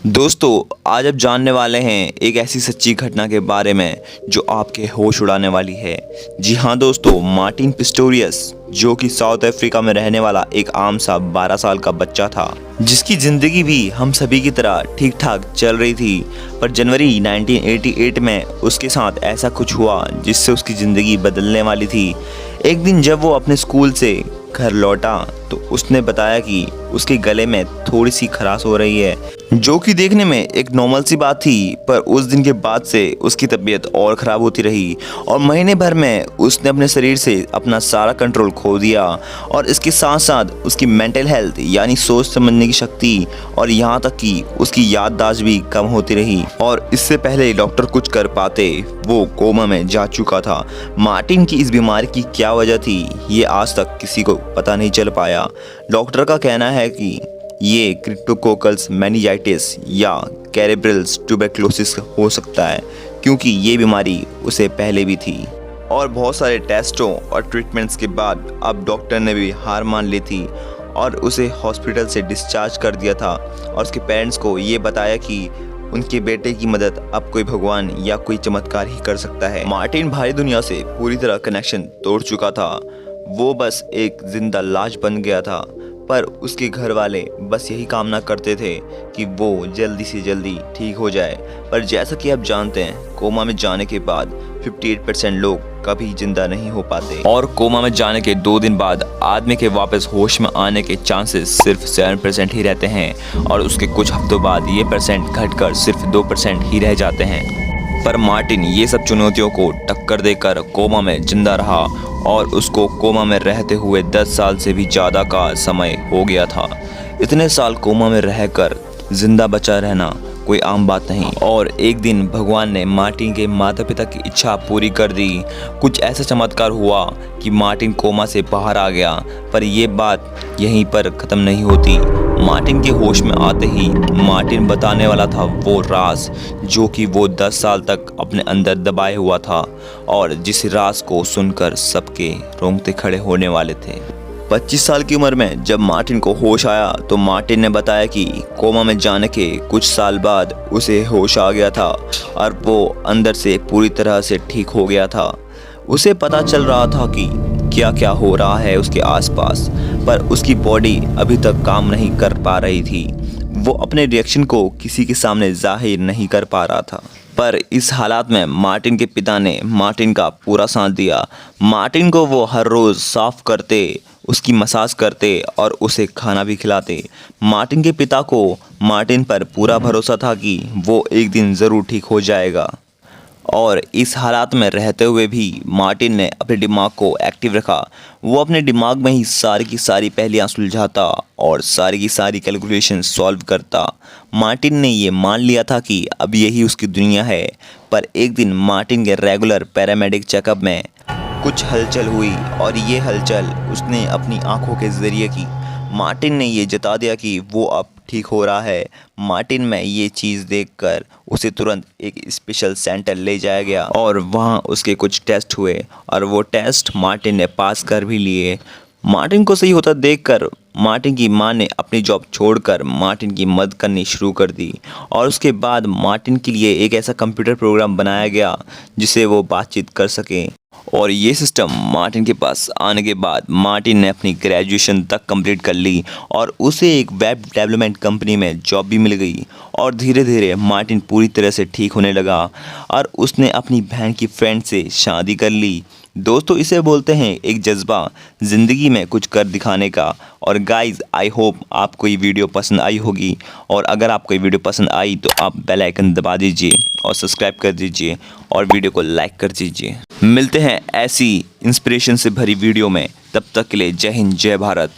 दोस्तों, आज आप जानने वाले हैं एक ऐसी सच्ची घटना के बारे में जो आपके होश उड़ाने वाली है। जी हाँ दोस्तों, मार्टिन पिस्टोरियस जो कि साउथ अफ्रीका में रहने वाला एक आम सा 12 साल का बच्चा था, जिसकी ज़िंदगी भी हम सभी की तरह ठीक ठाक चल रही थी। पर जनवरी 1988 में उसके साथ ऐसा कुछ हुआ जिससे उसकी ज़िंदगी बदलने वाली थी। एक दिन जब वो अपने स्कूल से घर लौटा तो उसने बताया कि उसके गले में थोड़ी सी खराश हो रही है, जो कि देखने में एक नॉर्मल सी बात थी। पर उस दिन के बाद से उसकी तबीयत और ख़राब होती रही और महीने भर में उसने अपने शरीर से अपना सारा कंट्रोल खो दिया। और इसके साथ साथ उसकी मेंटल हेल्थ यानी सोच समझने की शक्ति और यहाँ तक कि उसकी याददाश्त भी कम होती रही। और इससे पहले डॉक्टर कुछ कर पाते वो कोमा में जा चुका था। मार्टिन की इस बीमारी की क्या वजह थी ये आज तक किसी को पता नहीं चल पाया। डॉक्टर का कहना है कि ये क्रिप्टोकोकल्स मेनिंजाइटिस या कैरेब्रल्स ट्यूबरक्लोसिस हो सकता है, क्योंकि ये बीमारी उसे पहले भी थी। और बहुत सारे टेस्टों और ट्रीटमेंट्स के बाद अब डॉक्टर ने भी हार मान ली थी और उसे हॉस्पिटल से डिस्चार्ज कर दिया था। और उसके पेरेंट्स को ये बताया कि उनके बेटे की मदद अब कोई भगवान या कोई चमत्कार ही कर सकता है। मार्टिन बाहरी दुनिया से पूरी तरह कनेक्शन तोड़ चुका था। वो बस एक जिंदा लाश बन गया था। पर उसके घर वाले बस यही कामना करते थे कि वो जल्दी से जल्दी ठीक हो जाए। पर जैसा कि आप जानते हैं, कोमा में जाने के बाद 58% लोग कभी जिंदा नहीं हो पाते और कोमा में जाने के 2 दिन बाद आदमी के वापस होश में आने के चांसेस सिर्फ 7% ही रहते हैं और उसके कुछ हफ्तों बाद ये परसेंट घटकर सिर्फ 2% ही रह जाते हैं। पर मार्टिन ये सब चुनौतियों को टक्कर देकर कोमा में जिंदा रहा और उसको कोमा में रहते हुए 10 साल से भी ज़्यादा का समय हो गया था। इतने साल कोमा में रहकर जिंदा बचा रहना कोई आम बात नहीं। और एक दिन भगवान ने मार्टिन के माता पिता की इच्छा पूरी कर दी। कुछ ऐसा चमत्कार हुआ कि मार्टिन कोमा से बाहर आ गया। पर यह बात यहीं पर ख़त्म नहीं होती। मार्टिन के होश में आते ही मार्टिन बताने वाला था वो राज जो कि वो 10 साल तक अपने अंदर दबाए हुआ था और जिस राज को सुनकर सबके रोंगटे खड़े होने वाले थे। 25 साल की उम्र में जब मार्टिन को होश आया तो मार्टिन ने बताया कि कोमा में जाने के कुछ साल बाद उसे होश आ गया था और वो अंदर से पूरी तरह से ठीक हो गया था। उसे पता चल रहा था कि क्या क्या हो रहा है उसके आसपास, पर उसकी बॉडी अभी तक काम नहीं कर पा रही थी। वो अपने रिएक्शन को किसी के सामने जाहिर नहीं कर पा रहा था। पर इस हालात में मार्टिन के पिता ने मार्टिन का पूरा साथ दिया। मार्टिन को वो हर रोज़ साफ करते, उसकी मसाज करते और उसे खाना भी खिलाते। मार्टिन के पिता को मार्टिन पर पूरा भरोसा था कि वो एक दिन ज़रूर ठीक हो जाएगा। और इस हालात में रहते हुए भी मार्टिन ने अपने दिमाग को एक्टिव रखा। वो अपने दिमाग में ही सारी की सारी पहेलियाँ सुलझाता और सारी की सारी कैलकुलेशन सॉल्व करता। मार्टिन ने ये मान लिया था कि अब यही उसकी दुनिया है। पर एक दिन मार्टिन के रेगुलर पैरामेडिक चेकअप में कुछ हलचल हुई और ये हलचल उसने अपनी आंखों के ज़रिए की। मार्टिन ने ये जता दिया कि वो अब ठीक हो रहा है। मार्टिन में ये चीज़ देखकर उसे तुरंत एक स्पेशल सेंटर ले जाया गया और वहाँ उसके कुछ टेस्ट हुए और वो टेस्ट मार्टिन ने पास कर भी लिए। मार्टिन को सही होता देखकर मार्टिन की मां ने अपनी जॉब छोड़कर मार्टिन की मदद करनी शुरू कर दी। और उसके बाद मार्टिन के लिए एक ऐसा कंप्यूटर प्रोग्राम बनाया गया जिसे वो बातचीत कर सके। और ये सिस्टम मार्टिन के पास आने के बाद मार्टिन ने अपनी ग्रेजुएशन तक कंप्लीट कर ली और उसे एक वेब डेवलपमेंट कंपनी में जॉब भी मिल गई। और धीरे धीरे मार्टिन पूरी तरह से ठीक होने लगा और उसने अपनी बहन की फ्रेंड से शादी कर ली। दोस्तों, इसे बोलते हैं एक जज्बा ज़िंदगी में कुछ कर दिखाने का। और गाइज़, आई होप आपको ये वीडियो पसंद आई होगी। और अगर आपको ये वीडियो पसंद आई तो आप बेल आइकन दबा दीजिए और सब्सक्राइब कर दीजिए और वीडियो को लाइक कर दीजिए। मिलते हैं ऐसी इंस्पिरेशन से भरी वीडियो में। तब तक के लिए जय हिंद, जय भारत।